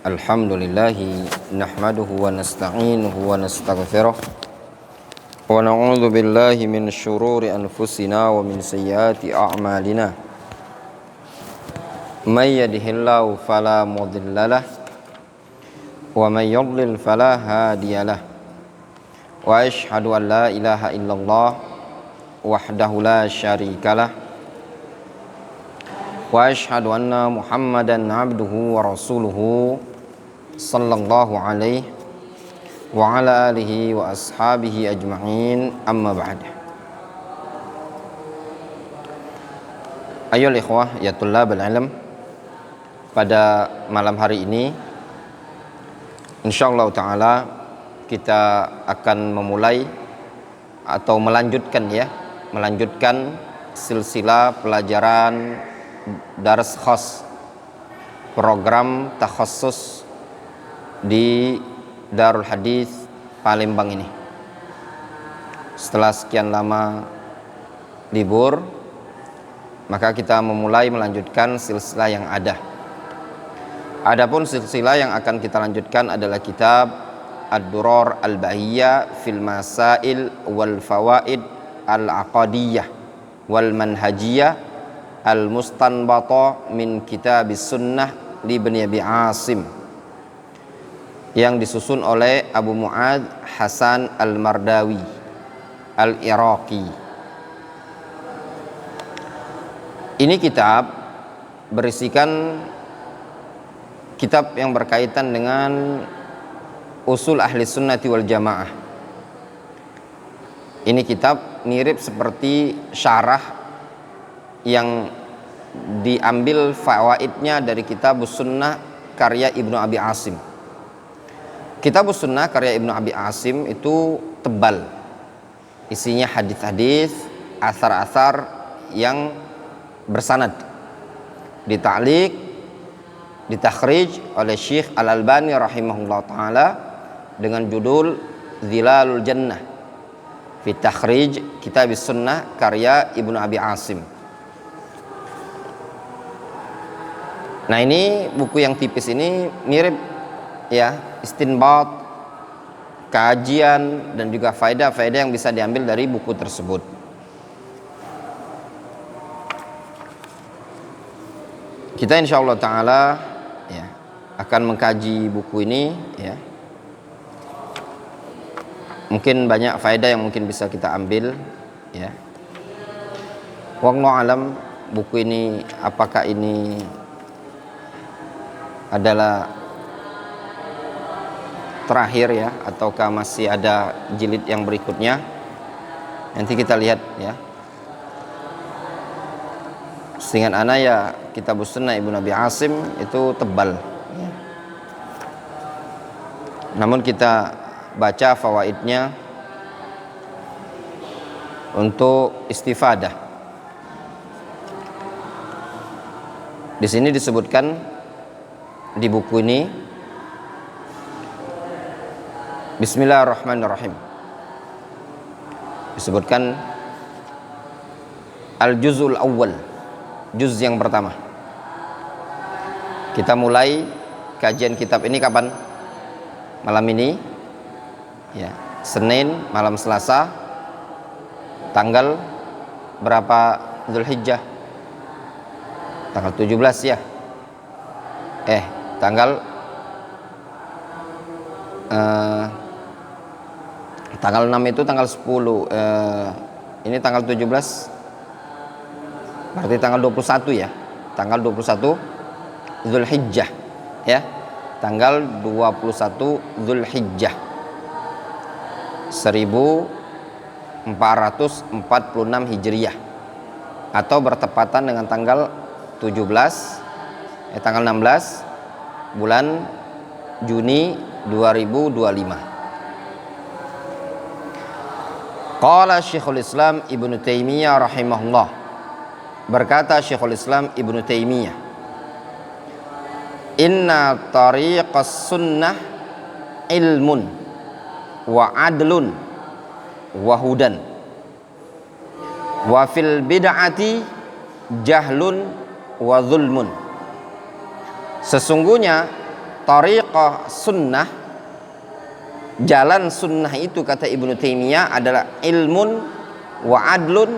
Alhamdulillahi nahmaduhu wa nasta'inuhu wa nastaghfiruh wa na'udzu billahi min syururi anfusina wa min sayyiati a'malina. May yahdihillahu fala mudhillalah wa may yudlil fala hadiyalah. Wa asyhadu an la ilaha illallah wahdahu la syarikalah wa asyhadu anna Muhammadan abduhu wa rasuluhu sallallahu alaihi wa ala alihi wa ashabihi ajma'in, amma ba'd. Ayyuhal ikhwah ya tullabal ilm, pada malam hari ini insyaallah ta'ala kita akan memulai atau melanjutkan silsilah pelajaran dars khas, program takhassus di Darul Hadis Palembang ini. Setelah sekian lama libur, maka kita melanjutkan silsilah yang ada. Adapun silsilah yang akan kita lanjutkan adalah kitab Ad-Durar Al-Bahiyah fil Masail wal Fawaid Al-Aqadiyah wal Manhajiyah Al-Mustanbata min Kitabis Sunnah li Ibn Abi Asim, yang disusun oleh Abu Mu'ad Hasan Al-Mardawi Al-Iraqi. Ini kitab berisikan kitab yang berkaitan dengan usul ahli sunnati wal jamaah. Ini kitab mirip seperti syarah yang diambil fawaidnya dari Kitabus Sunnah karya Ibnu Abi Asim. Kitabus Sunnah karya Ibnu Abi Asim itu tebal, isinya hadis-hadis, asar-asar yang bersanad, dita'liq, ditakhrij oleh Syekh Al-Albani rahimahullah ta'ala dengan judul Zilalul Jannah fi takhrij Kitabus Sunnah karya Ibnu Abi Asim. Nah, ini buku yang tipis ini mirip ya, istinbat, kajian dan juga faedah-faedah yang bisa diambil dari buku tersebut. Kita insyaallah ta'ala ya akan mengkaji buku ini ya. Mungkin banyak faedah yang mungkin bisa kita ambil ya. Wallahu alam, buku ini apakah ini adalah terakhir ya, ataukah masih ada jilid yang berikutnya, nanti kita lihat ya. Seingat ana ya, Kitabus Sunnah Ibnu Abi Asim itu tebal ya. Namun kita baca fawaidnya untuk istifadah. Di sini disebutkan di buku ini, Bismillahirrahmanirrahim, disebutkan Al-Juz'ul Awwal, juz yang pertama. Kita mulai kajian kitab ini kapan? Malam ini ya, Senin malam Selasa, tanggal berapa Dzulhijjah? Tanggal 17 ya. Tanggal 6 itu tanggal 10, ini tanggal 17, berarti tanggal 21 ya, tanggal 21 Dzulhijjah ya, tanggal 21 Dzulhijjah 1446 Hijriyah, atau bertepatan dengan tanggal 16 bulan Juni 2025. Qala Syekhul Islam Ibnu Taimiyah rahimahullah, berkata Syekhul Islam Ibnu Taimiyah, inna tariqas sunnah ilmun wa adlun wa hudan wa fil bid'ati jahlun wa zulmun. Sesungguhnya Tariqah sunnah, jalan sunnah itu kata Ibnu Taimiyah adalah ilmun wa adlun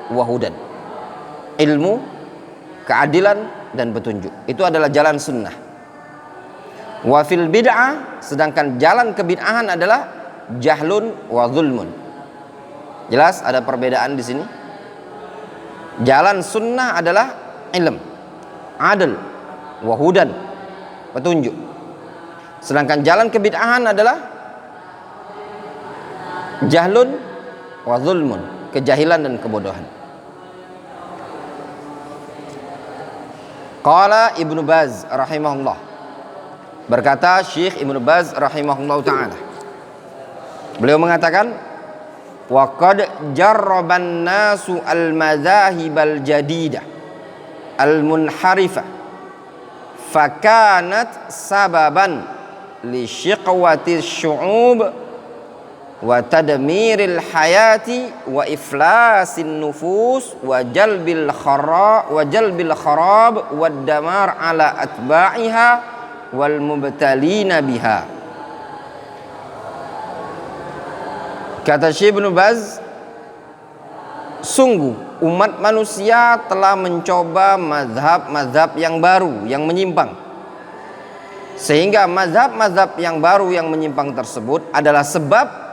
wa hudan. Ilmu, keadilan dan petunjuk. Itu adalah jalan sunnah. Wa fil bid'ah, sedangkan jalan kebid'ahan adalah jahlun wa zulmun. Jelas ada perbedaan di sini. Jalan sunnah adalah ilm, adl wa hudan, petunjuk. Sedangkan jalan kebid'ahan adalah jahlun wa zulmun, kejahilan dan kebodohan. Qala Ibnu Baz rahimahullah, berkata Syekh Ibnu Baz rahimahullah ta'ala, beliau mengatakan, wa qad jarraban nasu al-madzahib al-jadidah al-munharifah fakanat sababan li syiqwati syu'ub wa tadmiril hayati wa iflasin nufus wa jalbil kharab wa damar ala atba'iha wal mubtalina biha. Kata Syekh Ibnu Baz, sungguh umat manusia telah mencoba mazhab-mazhab yang baru, yang menyimpang. Sehingga mazhab-mazhab yang baru yang menyimpang tersebut adalah sebab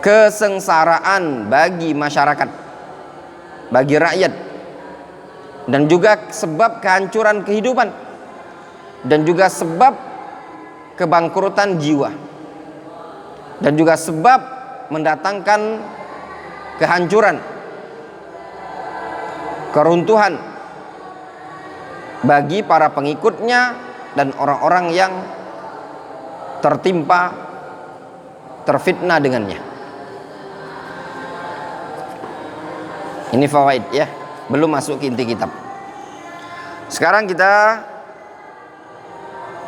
kesengsaraan bagi masyarakat, bagi rakyat, dan juga sebab kehancuran kehidupan, dan juga sebab kebangkrutan jiwa, dan juga sebab mendatangkan kehancuran, keruntuhan bagi para pengikutnya dan orang-orang yang tertimpa, terfitnah dengannya. Ini fawaid ya, belum masuk ke inti kitab. Sekarang kita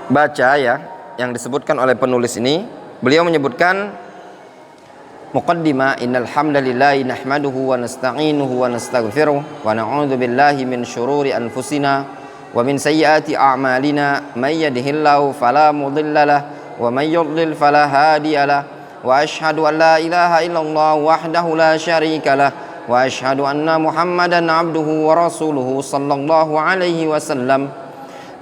baca ya yang disebutkan oleh penulis ini. Beliau menyebutkan muqaddimah, innal hamdalillahi nahmaduhu wa nasta'inuhu wa nastaghfiruh wa na'udzu billahi min syururi anfusina wa min sayyiati a'malina may yahdihillahu fala mudhillalah wa may yudlil fala hadiyalah wa asyhadu an la ilaha illallah wahdahu la syarikalah wa asyhadu anna muhammadan abduhu wa rasuluhu sallallahu alaihi wasallam.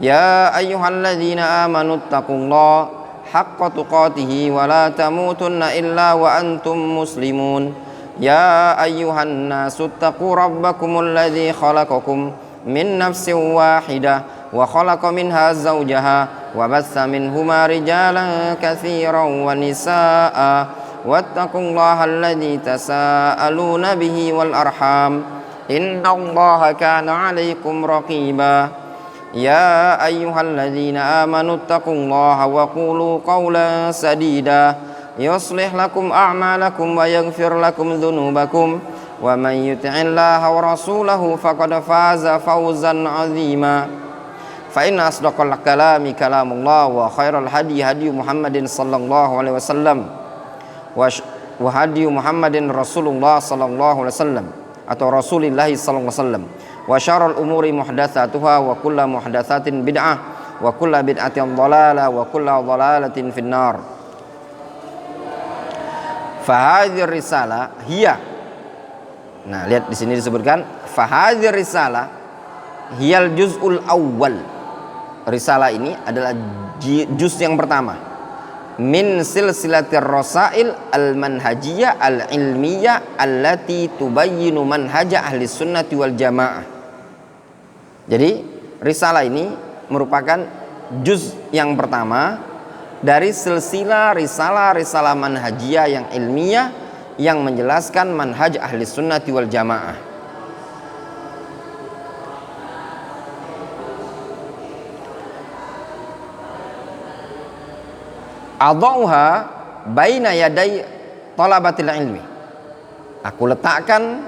Ya ayyuhalladzina amanu taqullaha haqqa tuqatihi wa la tamutunna illa wa antum muslimun. Ya ayyuhan nasu taqu rabbakumul ladzi khalaqakum min nafsin wahidah wa khalaqa minha zawjaha wa bassa minhuma rijalan katsiran wa nisaa wattaqullaha alladzi tasaaluna bihi wal arham innallaha kana 'alaikum raqiba. Ya ayyuhalladzina amanu taqullaha wa qulu qawlan sadida yuslih lakum a'malakum wa yaghfir lakum dhunubakum wa man yuti'illaha wa rasulahu faqad faza fawzan 'azima. Fa inna asdaqal kalami kalamullah wa khairal hadi hadi Muhammadin sallallahu alaihi wasallam wa hadi Muhammadin Rasulullah sallallahu alaihi wasallam atau Rasulillah sallallahu alaihi wasallam. Wa syarrul umuri muhdatsatuha wa kullu muhdatsatin bid'ah wa kullu bid'atin dhalalah wa kullu dhalalatin finnar. Fa hadhihi risalah hiya. Nah, lihat di sini disebutkan fa hadhihi risalah hiyal juz'ul awwal. Risalah ini adalah juz yang pertama min silsilatir rasail al-manhajiyah al-ilmiyah allati tubayyinu manhaja ahli sunnati wal jamaah. Jadi risalah ini merupakan juz yang pertama dari silsilah risalah manhajiyah yang ilmiah yang menjelaskan manhaj ahli sunnati wal jamaah. Adauha baina yaday talabatil ilmi. Aku letakkan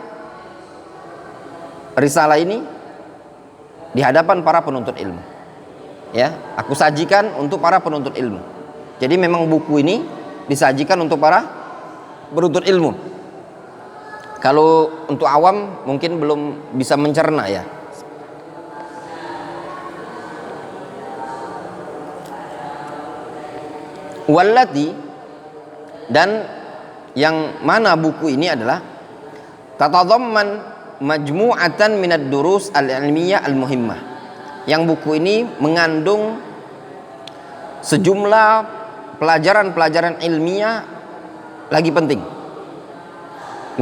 risalah ini di hadapan para penuntut ilmu. Ya, aku sajikan untuk para penuntut ilmu. Jadi memang buku ini disajikan untuk para penuntut ilmu. Kalau untuk awam mungkin belum bisa mencerna ya. Wallati, dan yang mana buku ini adalah tatadhamman majmu'atan minad durus al-ilmiyah al-muhimmah. Yang buku ini mengandung sejumlah pelajaran-pelajaran ilmiah lagi penting.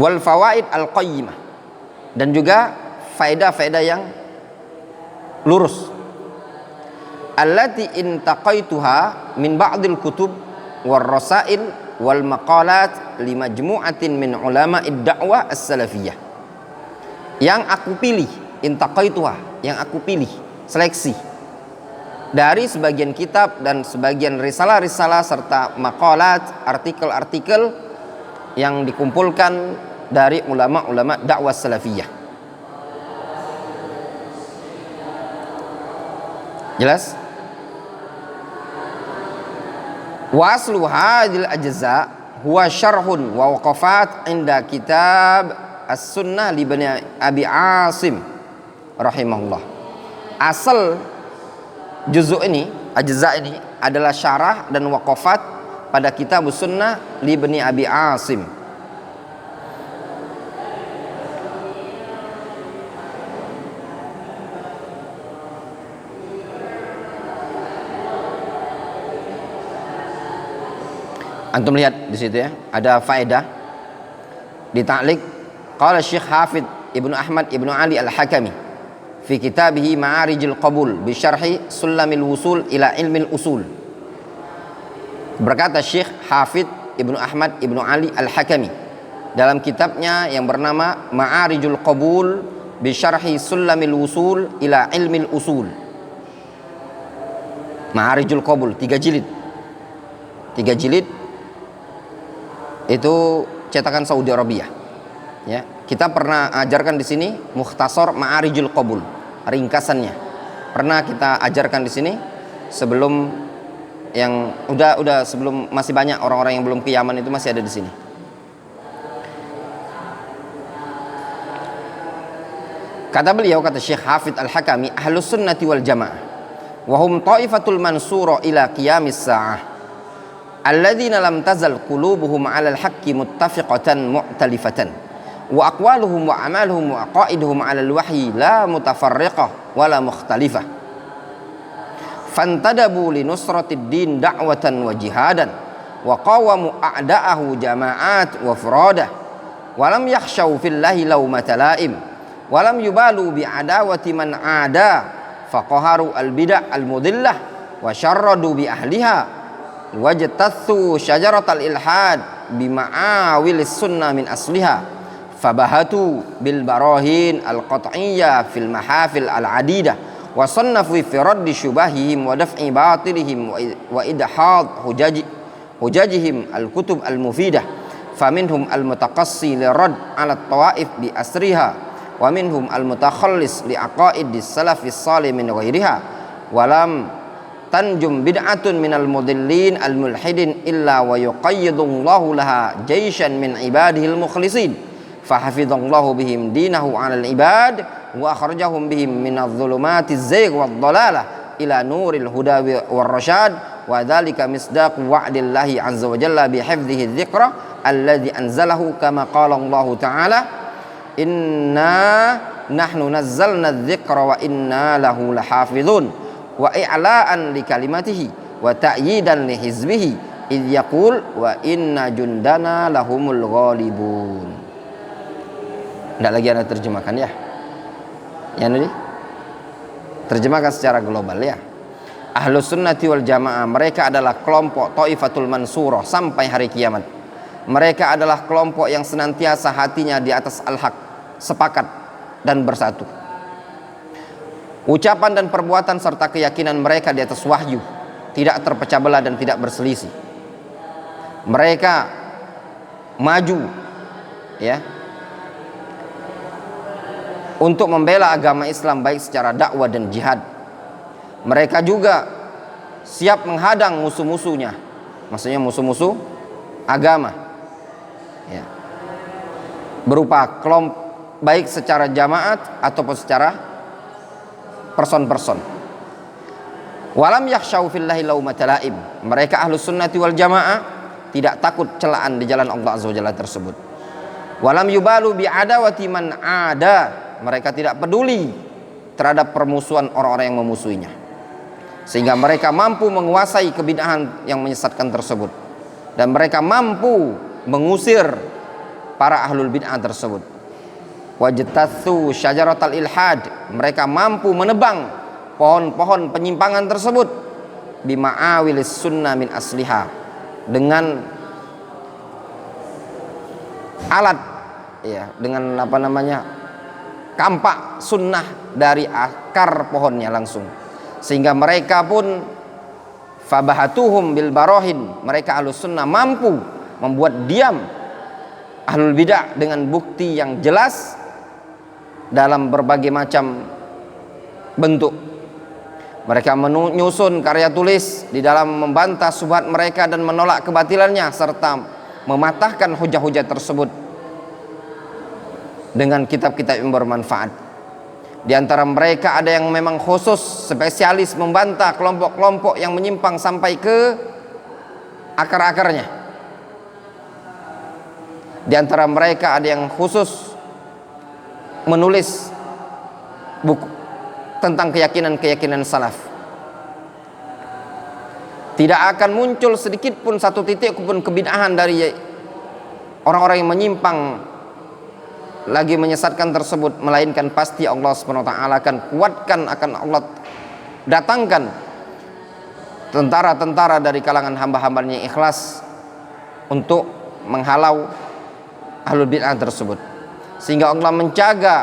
Wal fawaid al-qayyimah, dan juga faedah-faedah yang lurus. Allati intaqaituha min ba'dil kutub war rasail wal maqalat li majmu'atin min ulama'id da'wah as-salafiyah. Yang aku pilih, intaqaituha, yang aku pilih, seleksi dari sebagian kitab dan sebagian risalah-risalah serta maqalat, artikel-artikel yang dikumpulkan dari ulama-ulama dakwah salafiyah. Jelas? Wa aslu hadhil ajza huwa syarhun wa waqafat inda kitab as-sunnah li Ibni Abi Asim rahimahullah. Asal juzuk ini, ajza ini adalah syarah dan waqafat pada kitab as-sunnah li Ibni Abi Asim. Antum lihat di situ ya, ada faedah di ta'liq. Qala Syekh Hafidz Ibnu Ahmad Ibnu Ali Al-Hakami fi kitabih Ma'arijul Qabul bi syarhi Sulamil Wusul ila Ilmil Usul. Berkata Syekh Hafidz Ibnu Ahmad Ibnu Ali Al-Hakami dalam kitabnya yang bernama Ma'arijul Qabul bi syarhi Sulamil Wusul ila Ilmil Usul. Ma'arijul Qabul 3 jilid. 3 jilid itu cetakan Saudi Arabia. Ya, kita pernah ajarkan di sini Mukhtasar Ma'arijul Qabul, ringkasannya. Pernah kita ajarkan di sini sebelum yang udah sebelum masih banyak orang-orang yang belum ke Yaman itu masih ada di sini. Kata beliau, kata Syekh Hafidz Al-Hakami, Ahlus Sunnati wal Jamaah wa hum ta'ifatul mansura ila qiyamis sa'ah alladzina lam tazal qulubuhum 'alal haqqi muttafiqatan mu'talifatan wa aqwaluhum wa amaluhum wa aqaiduhum 'alal wahyi la mutafarriqah wa la mukhtalifah fantadabu li nusratid din da'watan wa jihadan wa qawamu a'da'ahu jama'at wa furadah wa lam yakhshaw fillahi lawmata la'im wa lam yubalu bi adawati man 'ada faqaharu al bid'ah al mudillah wa syarradu bi ahliha wajtathu syajaratal ilhad bima'awilis sunnah min asliha fabahatu bil barahin al qat'iyyah fil mahafil al adidah wa sannafu fi raddi syubahihim wa daf'i batilihim wa idhad hujajihim al kutub al mufidah faminhum al mutaqassi li rad ala tawaif bi asriha wa minhum al mutakhallis li aqaidis salafis salih min ghairiha walam tanjum bid'atun minal mudillin al-mulhidin illa wa yuqayyidullahu laha jaishan min ibadihil mukhlisin fahafidhallahu bihim dinahu 'alal ibad wa akhrajahum bihim minadh dhulumatiz zaygh wad dhalalah ila nuril huda war rasyad wa dzalika misdaqu wa'dillahi 'azza wa jalla bi hifdhihi dzikra alladzi anzalahu kama qala Allah ta'ala inna nahnu nazzalna dzikra wa inna lahu lahafizun wa i'la'an li kalimatihi wa ta'yidan li hizbihi idh yaqul wa inna jundana lahumul ghalibun. Enggak lagi Anda terjemahkan ya? Ya nanti terjemahkan secara global ya. Ahlus sunnati wal jamaah, mereka adalah kelompok Thaifatul Mansurah sampai hari kiamat. Mereka adalah kelompok yang senantiasa hatinya di atas al-haq, sepakat dan bersatu. Ucapan dan perbuatan serta keyakinan mereka di atas wahyu, tidak terpecah belah dan tidak berselisih. Mereka maju ya untuk membela agama Islam baik secara dakwah dan jihad. Mereka juga siap menghadang musuh-musuhnya, maksudnya musuh-musuh agama ya, berupa kelompok baik secara jamaat ataupun secara person-person. Walam yakhshaw fillahi laumata laim. Mereka ahlus sunnati wal jamaah tidak takut celaan di jalan Allah azza wajalla tersebut. Walam yubalu bi adawati man ada. Mereka tidak peduli terhadap permusuhan orang-orang yang memusuhinya, sehingga mereka mampu menguasai kebid'ahan yang menyesatkan tersebut, dan mereka mampu mengusir para ahlul bid'ah tersebut. Wajtatsu syajaratal ilhad. Mereka mampu menebang pohon-pohon penyimpangan tersebut bima'awilis sunnah min asliha, dengan alat, ya, dengan apa namanya, kampak sunnah dari akar pohonnya langsung, sehingga mereka pun fabahatuhum bil barohin. Mereka ahlus sunnah mampu membuat diam ahlul bidah dengan bukti yang jelas dalam berbagai macam bentuk. Mereka menyusun karya tulis di dalam membantah subhat mereka dan menolak kebatilannya, serta mematahkan hujah-hujah tersebut dengan kitab-kitab yang bermanfaat. Di antara mereka ada yang memang khusus spesialis membantah kelompok-kelompok yang menyimpang sampai ke akar-akarnya. Di antara mereka ada yang khusus menulis buku tentang keyakinan-keyakinan salaf. Tidak akan muncul sedikit pun satu titik pun kebid'ahan dari orang-orang yang menyimpang lagi menyesatkan tersebut, melainkan pasti Allah SWT akan kuatkan, akan Allah datangkan tentara-tentara dari kalangan hamba-hambanya yang ikhlas untuk menghalau ahlul bid'ah tersebut, sehingga Allah menjaga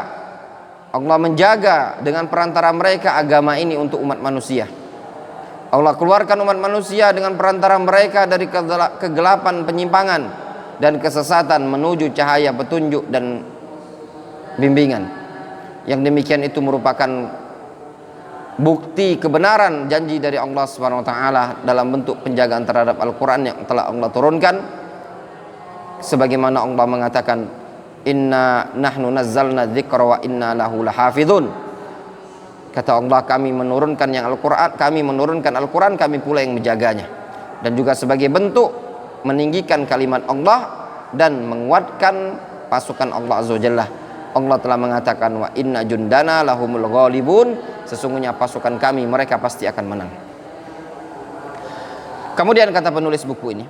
dengan perantara mereka agama ini untuk umat manusia. Allah keluarkan umat manusia dengan perantara mereka dari kegelapan penyimpangan dan kesesatan menuju cahaya petunjuk dan bimbingan. Yang demikian itu merupakan bukti kebenaran janji dari Allah SWT dalam bentuk penjagaan terhadap Al-Quran yang telah Allah turunkan, sebagaimana Allah mengatakan, inna nahnu nazzalna dzikra wa inna lahu lahafizun. Kata Allah, kami menurunkan Al-Quran, kami pula yang menjaganya. Dan juga sebagai bentuk meninggikan kalimat Allah dan menguatkan pasukan Allah azza wajalla, Allah telah mengatakan, wa inna jundana lahumul ghalibun. Sesungguhnya pasukan kami, mereka pasti akan menang. Kemudian kata penulis buku ini,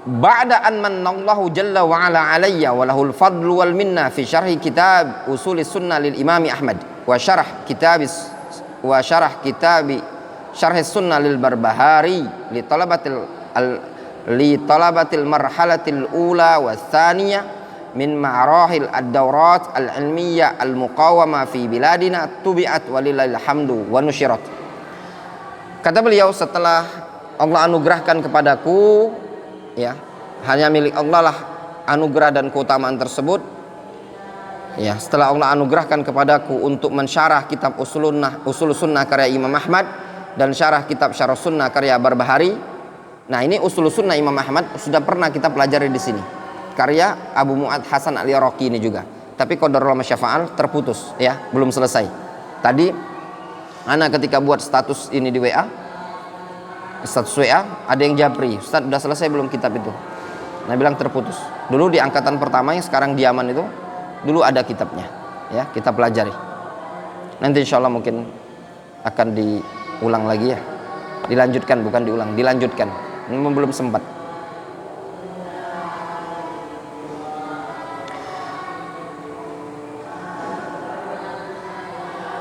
ba'da an mannallahu jalla wa ala alayya wa lahul fadlu wal minna fi syarhi kitab usulis sunnah lil imami Ahmad wa syarah kitabi syarhis sunnah lil Barbahari li talabatil marhalatil ula wa thaniyah min ma'rahil ad-dawrat al-ilmiyah al-muqawama fi biladina tubi'at walillahil hamdu wa nusyirat. Kata beliau, setelah Allah anugerahkan kepadaku, ya, hanya milik Allah lah anugerah dan keutamaan tersebut, ya, setelah Allah anugerahkan kepadaku untuk mensyarah kitab usul sunnah karya Imam Ahmad dan syarah kitab syarah sunnah karya Barbahari. Nah, ini usul sunnah Imam Ahmad sudah pernah kita pelajari di sini, karya Abu Mu'ad Hasan Al-Iraqi ini juga. Tapi qadarullah masyafa'al terputus, ya, belum selesai. Tadi ana ketika buat status ini di WA, ada yang japri, Ustaz udah selesai belum kitab itu? Nah, bilang terputus. Dulu di angkatan pertama yang sekarang di Yaman itu, dulu ada kitabnya, ya, kita pelajari. Nanti insya Allah mungkin akan diulang lagi, ya, dilanjutkan, bukan diulang, dilanjutkan. Memang belum sempat.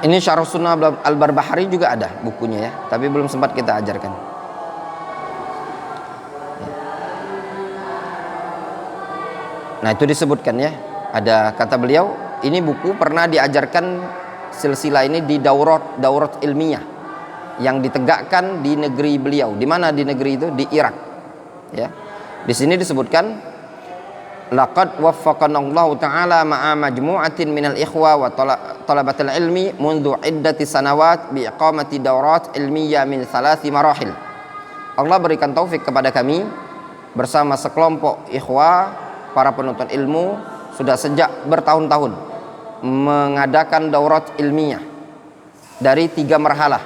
Ini Syarh Sunnah Al-Barbahari juga ada bukunya, ya, tapi belum sempat kita ajarkan. Nah, itu disebutkan, ya, ada kata beliau, ini buku pernah diajarkan silsilah ini di daurat ilmiah yang ditegakkan di negeri beliau. Di mana di negeri itu? Di Irak, ya. Di sini disebutkan, laqad waffaqanallahu ta'ala ma'a majmu'atin minal ikhwa wa talabatil ilmi mundu iddati sanawat biiqamati daurat ilmiyyah min 3 marahil. Allah berikan taufik kepada kami bersama sekelompok ikhwah para penuntut ilmu sudah sejak bertahun-tahun mengadakan daurat ilmiah dari 3 marhalah,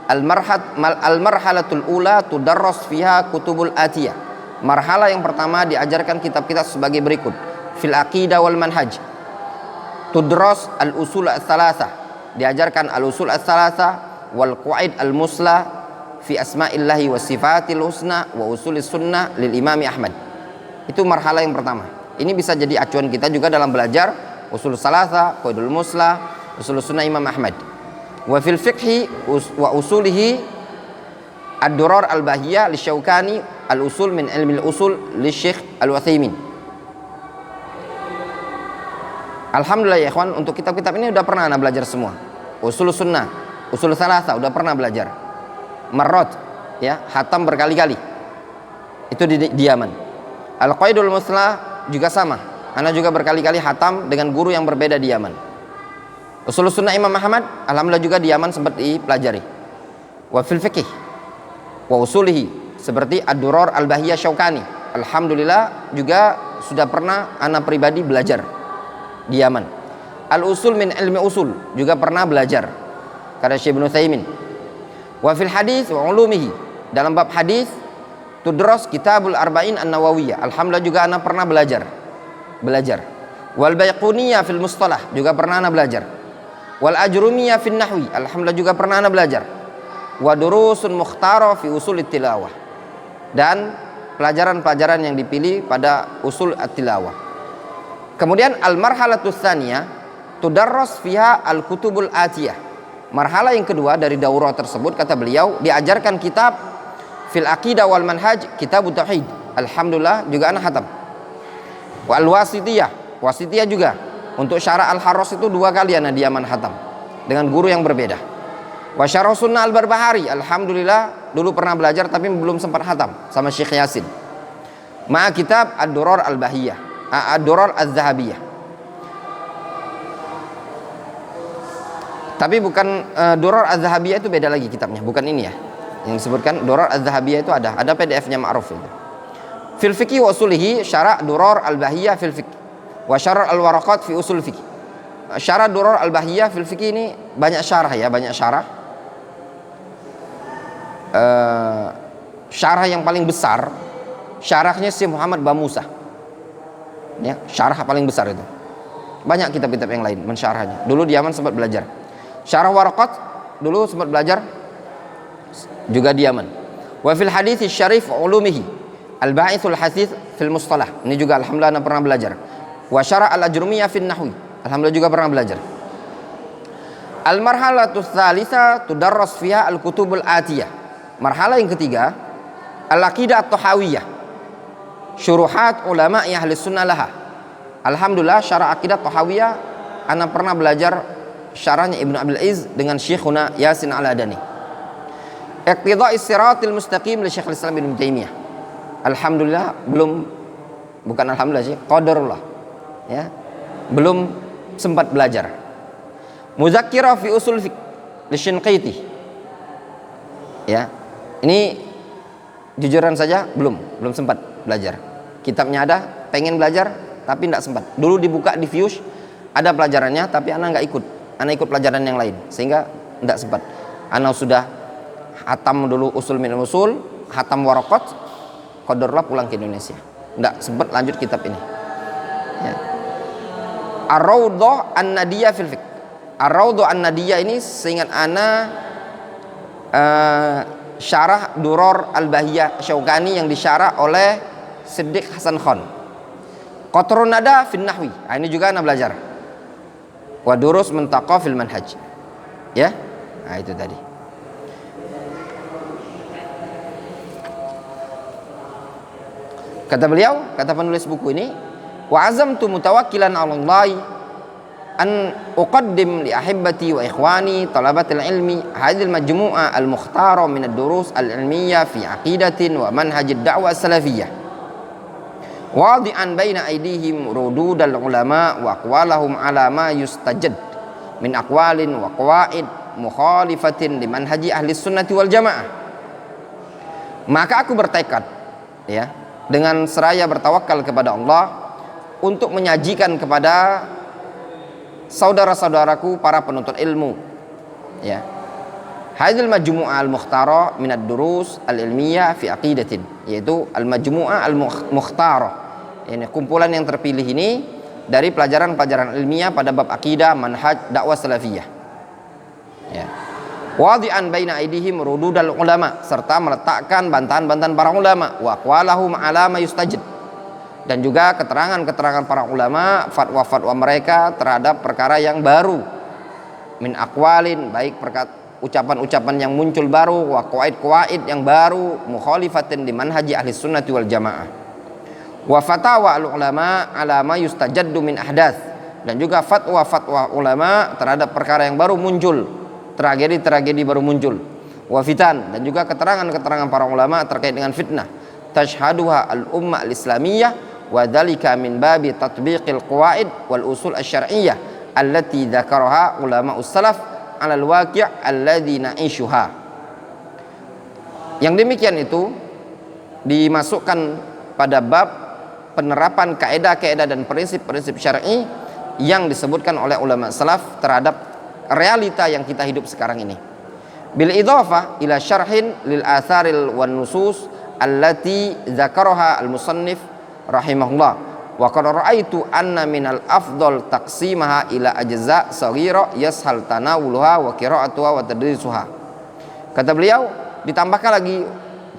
Al-marhalatul ula tudarras fiha kutubul atiyah. Marhala yang pertama diajarkan kitab-kitab sebagai berikut. Fil aqidah wal manhaj tudras al-usul ats-tsalatsah, diajarkan al-usul ats-tsalatsah wal qawaid al-musla fi asma'illahi wa sifatil husna wa usulis sunnah lil imami Ahmad. Itu marhala yang pertama. Ini bisa jadi acuan kita juga dalam belajar usul tsalatsa, qawaidul musla, usul sunnah Imam Ahmad. Wa fil fiqhi wa usulihi ad-durar al-bahiyah li Syaukani al-usul min ilmi al-usul li Syekh Al-Utsaimin. Alhamdulillah ya ikhwan, untuk kitab-kitab ini udah pernah ana belajar semua. Usul sunnah, usul tsalatsa udah pernah belajar. Marrat ya, hatam berkali-kali. Itu di Yaman. Al-qawaidul musla juga sama. Ana juga berkali-kali hatam dengan guru yang berbeda di Yaman. Usul sunnah Imam Ahmad alhamdulillah juga di Yaman sempat dipelajari. Wa fil fiqh wa usulihi seperti ad-durar al-bahiyah Syaukani, alhamdulillah juga sudah pernah ana pribadi belajar di Yaman. Al-usul min ilmi usul juga pernah belajar karena Syekh Ibnu Utsaimin. Wa fil hadis wa ulumihi, dalam bab hadis tudras kitabul arba'in an-nawawiyah, alhamdulillah juga ana pernah belajar. Wal baiquniyah fil mustalah juga pernah ana belajar. Wal ajrumiyah fin nahwi, alhamdulillah juga pernah ana belajar. Wa durusun mukhtara fi usul tilawah, dan pelajaran-pelajaran yang dipilih pada usul at-tilawah. Kemudian al-marhalatus tsaniyah tudarras fiha al-kutubul atiyah. Marhala yang kedua dari daurah tersebut, kata beliau, diajarkan kitab fil aqidah wal manhaj, kitab tauhid, alhamdulillah juga ana khatam. Wa al-wasitiyah, wasitiyah juga. Untuk syarah al-Harras itu 2 kali ana di Yaman khatam dengan guru yang berbeda. Wa syarah sunnah al-Barbahari, alhamdulillah dulu pernah belajar tapi belum sempat khatam sama Syekh Yasin. Ma kitab ad-durar al-bahiyah, ad-durar az-zahabiyah. Tapi bukan durar az-zahabiyah, itu beda lagi kitabnya, bukan ini ya. Yang disebutkan durar az-zahabiyah itu ada PDF-nya ma'ruf itu. Fil fiqhi wa usulihi syarah durar al-bahiyah fil fiqh wa syarah al-waraqat fi usul fiqh. Syarah durar al-bahiyah fil fiqh ini banyak syarah ya, banyak syarah. Syarah yang paling besar syarahnya Syekh Muhammad Bamusa. Ya, syarah paling besar itu. Banyak kitab-kitab yang lain mensyarahnya. Dulu di Yaman sempat belajar. Syarah waraqat dulu sempat belajar juga di Yaman. Wa fil hadits syarif wa ulumihi al-ba'itsul hadits fil mustalah. Ini juga alhamdulillah ana pernah belajar. Wa syarah al-ajrumiyah fin nahwi, alhamdulillah juga pernah belajar. Al-marhalatus tsalitsah tudarras fiha al-kutubul atiyah. Marhalah yang ketiga, al-aqidah at-tahawiyah, syuruhat ulama ahli sunnah laha. Alhamdulillah syarah aqidah tahawiyah ana pernah belajar syarahnya Ibnu Abil Izz dengan Syekhuna Yasin Al-Adani. Iqtida'is siratil mustaqim li Syekhul Islam Ibnu Taimiyah. Alhamdulillah bukan alhamdulillah sih, qadarullah. Ya, belum sempat belajar. Muzakkirah fi usul fiqh li Shinqiti. Ya. Ini jujuran saja belum sempat belajar. Kitabnya ada, pengen belajar tapi tidak sempat. Dulu dibuka di Fuse, ada pelajarannya tapi ana nggak ikut. Ana ikut pelajaran yang lain sehingga tidak sempat. Ana sudah hatam dulu usul min usul, hatam waraqat, qadarullah pulang ke Indonesia. Tidak sempat lanjut kitab ini. Ya. Ar-Raudhah An-Nadiyah fil Fiqh. Ar-Raudhah An-Nadiyah ini seingat ana syarah Durar Al-Bahiyah Syaukani yang disyarah oleh Siddiq Hasan Khan. Qatrun Nada fil Nahwi. Nah, ini juga ana belajar. Wa durus muntaqa fil manhaj. Ya? Nah, itu tadi. Kata beliau, kata penulis buku ini, wa azamtu mutawakkilan 'ala Allah an uqaddim li ahibbati wa ikhwani talabatil ilmi hadhil majmu'ah al-mukhtara min ad-durus al-ilmiyyah fi aqidatin wa manhajid da'wah salafiyyah wadi'an baina aydihim rududal ulama wa aqwalahum ala ma yustajad min aqwalin wa qawaid mukhalifatin li manhaji ahli sunnati wal jamaah. Maka aku bertekad ya, dengan seraya bertawakal kepada Allah untuk menyajikan kepada saudara-saudaraku para penuntut ilmu ya, Hadil majmu'ah al-mukhtara min ad-durus al-ilmiyah fi aqidatin, yaitu al-majmu'ah al-mukhtara. Ini kumpulan yang terpilih ini dari pelajaran-pelajaran ilmiah pada bab akidah, manhaj, dakwah salafiyah. Ya. Wadi'an baina aidihim rududal ulama, serta meletakkan bantahan-bantahan para ulama, wa aqwalahum ala ma yustajid, dan juga keterangan-keterangan para ulama, fatwa-fatwa mereka terhadap perkara yang baru, min aqwalin, baik ucapan-ucapan yang muncul baru, wa qawaid yang baru, mukhalifatin di manhaji ahli sunnati wal jamaah, wa fatawa al ulama ala ma yustajaddu min ahdath, dan juga fatwa-fatwa ulama terhadap perkara yang baru muncul, tragedi-tragedi baru muncul, wa fitan, dan juga keterangan-keterangan para ulama terkait dengan fitnah, tashhaduha al ummah al islamiyah, wa dzalika min babi tatbiqil qawaid wal usul asy-syar'iyyah allati dzakaraha ulama salaf 'ala al-waqi' alladzi na'ishuha. Yang demikian itu dimasukkan pada bab penerapan kaidah-kaidah dan prinsip-prinsip syar'i yang disebutkan oleh ulama salaf terhadap realita yang kita hidup sekarang ini. Bil idhafah ila syarhin lil atharil wan nusus allati dzakaraha al-musannif rahimahullah. Wa qad ra'aitu anna minal afdal taqsimaha ila ajza' saghira yashal tanawuluha wa qira'atuha wa tadrisuha. Kata beliau, ditambahkan lagi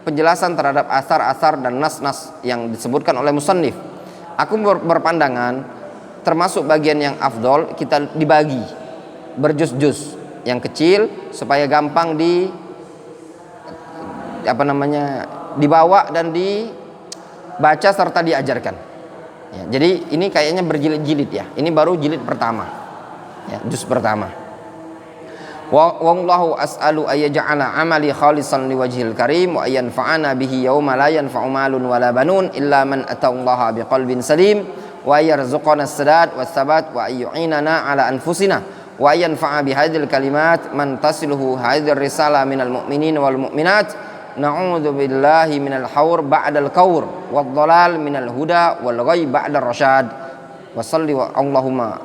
penjelasan terhadap asar-asar dan nas-nas yang disebutkan oleh musannif. Aku berpandangan termasuk bagian yang afdol kita dibagi berjus-jus, yang kecil supaya gampang dibawa dan dibaca serta diajarkan. Ya, jadi ini kayaknya berjilid-jilid ya. Ini baru jilid pertama. Ya, juz pertama. Wallahu as'alu ayyaj'ala amali khalisan liwajhil karim wa yanfa'ana bihi yauma la yanfa'u malun wala banun illa man atallaha biqalbin salim wa yarzuqana as-sadad was-sabat wa ayyu'inana ala anfusina wa yanfa'a bihadhil kalimat man tasiluhu hadhir risalah minal mu'minin wal mu'minat. Na'udzu billahi minal haur ba'dal kaur wad dhalal minal huda wal ghay ba'dar rasyad. Wa shalli wa Allahumma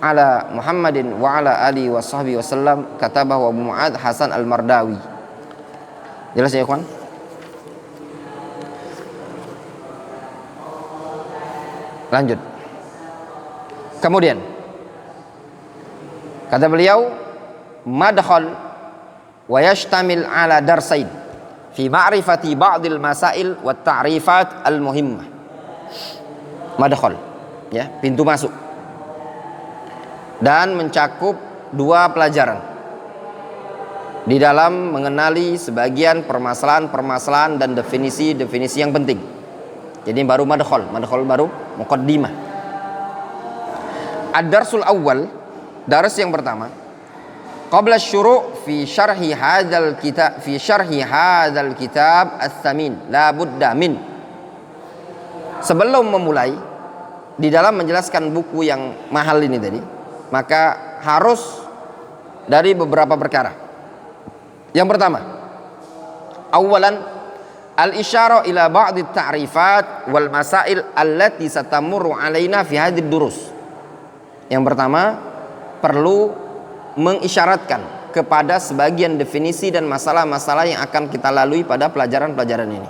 ala Muhammadin wa ala alihi wa sahbihi wasallam. Katabahu Abu Mu'ad Hasan Al-Mardawi. Jelas ya ikhwan? Lanjut. Kemudian kata beliau, madkhal wa yashtamil ala darsain fi ma'rifati ba'dil masail wa ta'rifat al-muhimmah. Madkhal, ya, pintu masuk, dan mencakup dua pelajaran di dalam mengenali sebagian permasalahan-permasalahan dan definisi-definisi yang penting. Jadi baru madkhal baru muqaddimah. Ad-darsul awal, dars yang pertama, qabla syuru' fi syarhi hadzal kitab ats-tsamin la budda min. Sebelum memulai di dalam menjelaskan buku yang mahal ini tadi, maka harus dari beberapa perkara. Yang pertama, awalan al-isyara ila ba'd at-ta'rifat wal masail allati satamurru alaina fi hadhihi durus. Yang pertama, perlu mengisyaratkan kepada sebagian definisi dan masalah-masalah yang akan kita lalui pada pelajaran-pelajaran ini.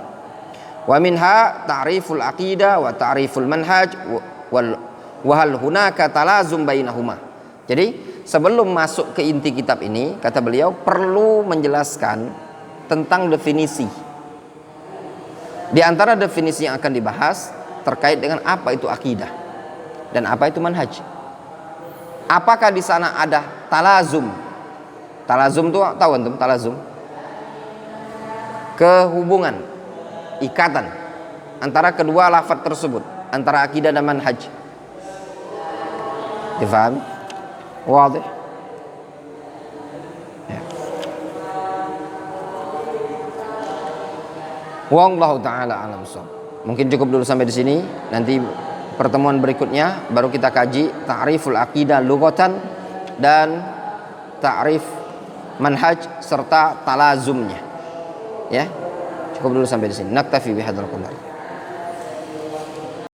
Wa minha ta'riful aqidah wa ta'riful manhaj wa hal hunaka talazum bainahuma. Jadi sebelum masuk ke inti kitab ini, kata beliau perlu menjelaskan tentang definisi. Di antara definisi yang akan dibahas terkait dengan apa itu akidah dan apa itu manhaj. Apakah di sana ada talazum? Talazum itu tahu antum talazum? Kehubungan, ikatan antara kedua lafaz tersebut, antara akidah dan manhaj. Difahami? Wadih? Ya. Wallahu taala alam shawab. Mungkin cukup dulu sampai di sini. Nanti pertemuan berikutnya baru kita kaji ta'riful aqidah lughatan dan ta'rif manhaj serta talazumnya. Ya. Cukup dulu sampai di sini. Naktafi bihadzal qadar.